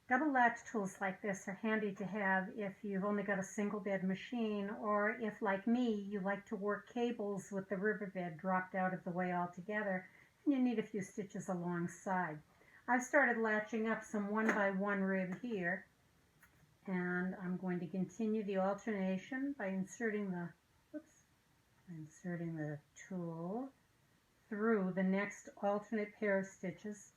Double latch tools like this are handy to have if you've only got a single bed machine, or if, like me, you like to work cables with the river bed dropped out of the way altogether and you need a few stitches alongside. I've started latching up some 1x1 rib here, and I'm going to continue the alternation by inserting the tool through the next alternate pair of stitches,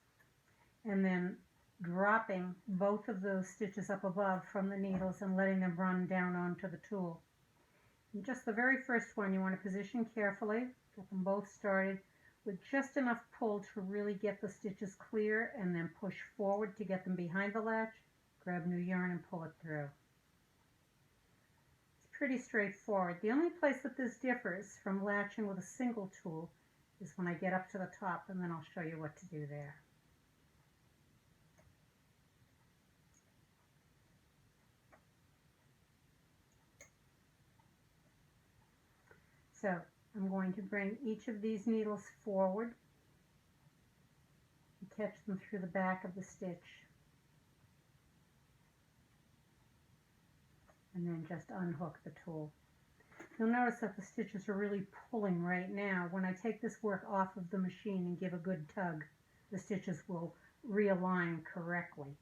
and then dropping both of those stitches up above from the needles and letting them run down onto the tool. And just the very first one you want to position carefully, get them both started with just enough pull to really get the stitches clear, and then push forward to get them behind the latch, grab new yarn and pull it through. It's pretty straightforward. The only place that this differs from latching with a single tool is when I get up to the top, and then I'll show you what to do there. So I'm going to bring each of these needles forward and catch them through the back of the stitch, and then just unhook the tool. You'll notice that the stitches are really pulling right now. When I take this work off of the machine and give a good tug, the stitches will realign correctly.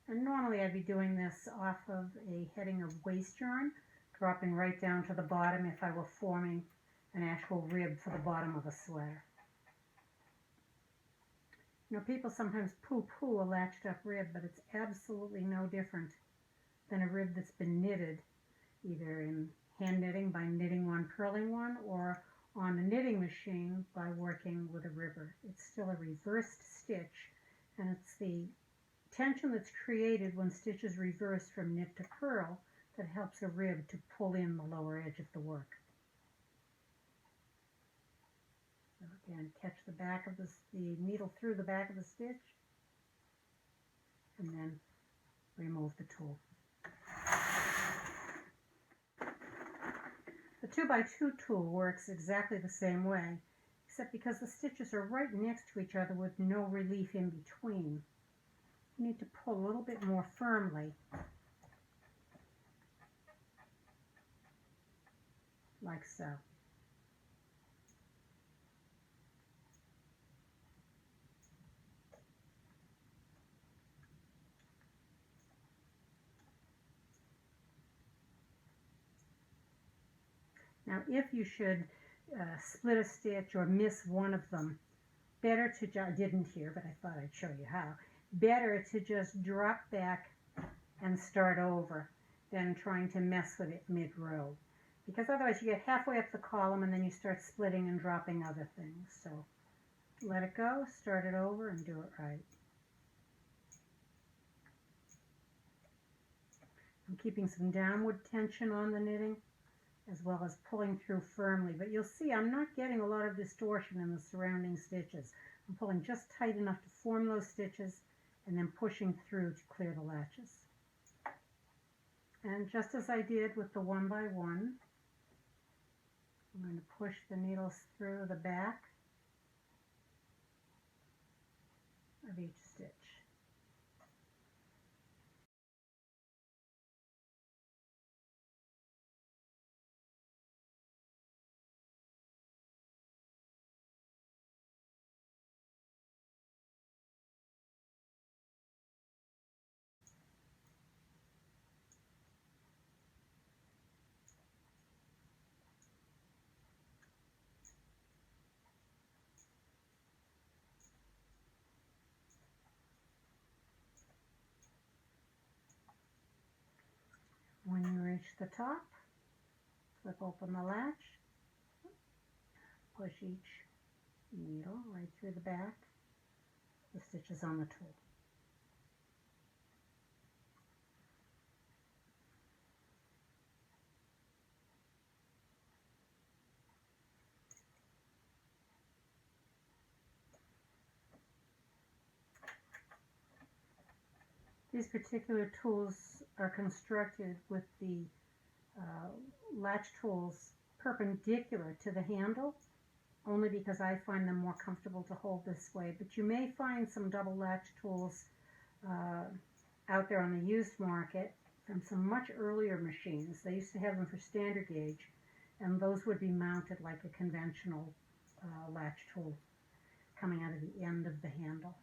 And normally I'd be doing this off of a heading of waste yarn, dropping right down to the bottom if I were forming an actual rib for the bottom of a sweater. You know, people sometimes poo-poo a latched up rib, but it's absolutely no different than a rib that's been knitted, either in hand knitting by knitting one, purling one, or on a knitting machine by working with a ribber. It's still a reversed stitch, and it's the tension that's created when stitches reverse from knit to purl that helps a rib to pull in the lower edge of the work. So again, catch the back of the needle through the back of the stitch, and then remove the tool. The 2x2 tool works exactly the same way, except because the stitches are right next to each other with no relief in between. You need to pull a little bit more firmly, like so. Now, if you should split a stitch or miss one of them, better to, I didn't here, but I thought I'd show you how, better to just drop back and start over than trying to mess with it mid-row. Because otherwise you get halfway up the column and then you start splitting and dropping other things. So let it go, start it over, and do it right. I'm keeping some downward tension on the knitting, as well as pulling through firmly. But you'll see I'm not getting a lot of distortion in the surrounding stitches. I'm pulling just tight enough to form those stitches and then pushing through to clear the latches. And just as I did with the 1x1, I'm going to push the needles through the back of each stitch. When you reach the top, flip open the latch, push each needle right through the back, the stitches on the tool. These particular tools are constructed with the latch tools perpendicular to the handle, only because I find them more comfortable to hold this way. But you may find some double latch tools out there on the used market from some much earlier machines. They used to have them for standard gauge, and those would be mounted like a conventional latch tool coming out of the end of the handle.